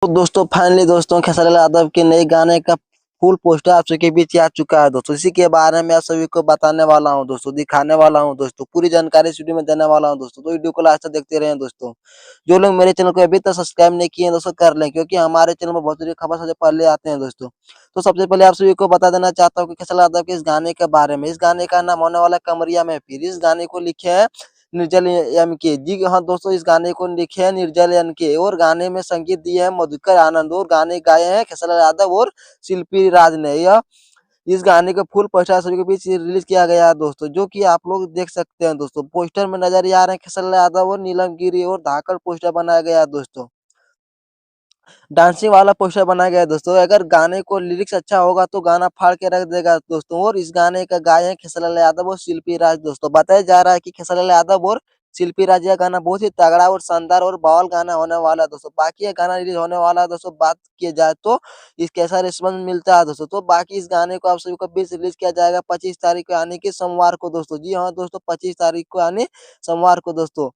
तो दोस्तों फाइनली दोस्तों खेसारी लाल यादव के नए गाने का फुल पोस्टर आप सबके बीच आ चुका है दोस्तों। इसी के बारे में आप सभी को बताने वाला हूं दोस्तों, दिखाने वाला हूं दोस्तों, पूरी जानकारी इस वीडियो में देने वाला हूं दोस्तों। तो वीडियो को लास्ट तक देखते रहें दोस्तों। जो लोग मेरे चैनल को अभी तक सब्सक्राइब नहीं किए हैं दोस्तों कर लें, क्योंकि हमारे चैनल में बहुत सारी खबर सबसे पहले आते हैं दोस्तों। तो सबसे पहले आप सभी को बता देना चाहता हूँ कि खेसारी लाल यादव के इस गाने के बारे में। इस गाने का नाम होने वाला है कमरिया में फिर। इस गाने को लिखे हैं निर्जल एम के जी। हाँ दोस्तों, इस गाने को लिखे हैं निर्जल एम के और गाने में संगीत दिए हैं मधुकर आनंद और गाने गाए हैं खेसारी लाल यादव और शिल्पी राज ने। यह इस गाने का फुल पोस्टर सभी के बीच रिलीज किया गया है दोस्तों, जो कि आप लोग देख सकते हैं दोस्तों। पोस्टर में नजर ही आ रहे हैं खेसारी लाल यादव और नीलम गिरी और धाकड़ पोस्टर बनाया गया है दोस्तों। डांसिंग वाला पोस्टर बनाया गया है दोस्तों। अगर गाने को लिरिक्स अच्छा होगा तो गाना फाड़ के रख देगा दोस्तों। और इस गाने का गाए हैं खेसारी लाल यादव और शिल्पी राज दोस्तों। बताया जा रहा है कि खेसारी लाल यादव और शिल्पी राज का गाना बहुत ही तगड़ा और शानदार और बवाल गाना होने वाला है दोस्तों। बाकी ये गाना रिलीज होने वाला है दोस्तों। बात किया जाए तो इस कैसा रिस्पॉन्स मिलता है दोस्तों। तो बाकी इस गाने को आप सभी को बीच रिलीज किया जाएगा 25 तारीख को यानी कि सोमवार को दोस्तों। जी हाँ दोस्तों, 25 तारीख को यानी सोमवार को दोस्तों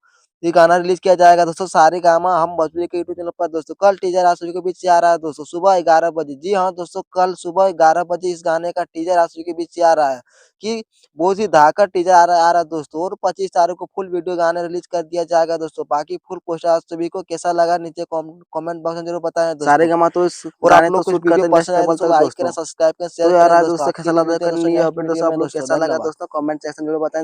ये गाना रिलीज किया जाएगा दोस्तों। सारेगामा हम भोजपुरी के यूट्यूब चैनल पर दोस्तों। कल टीजर आप सभी के बीच से आ रहा है दोस्तों सुबह 11 बजे। जी हाँ दोस्तों, कल सुबह 11 बजे इस गाने का टीजर आप सभी के बीच से आ रहा है कि बहुत ही धाकड़ टीजर आ रहा है दोस्तों। और 25 तारीख को फुल वीडियो गाना रिलीज कर दिया जाएगा दोस्तों। बाकी फुल पोस्टर आप सभी को कैसा लगा नीचे कमेंट बॉक्स में जरूर बताएं दोस्तों। सारेगामा तो इस और आप गाने लोग को को इस शूट वीडियो करते पसंद नेक्स्ट आए लेवल दोस्तों, तक लाइक करें, दोस्तों। सब्सक्राइब करें, तो शेयर यार करें आज दोस्तों। दोस्तों बाकी खेसारी लाल मिलते हैं यादव का दोस्तों न्यू नेक्स्ट अपडेट वीडियो सब में लोग दोस्तों। कैसा लगा धन्यवाद। दोस्तों कमेंट सेक्शन में बताएं।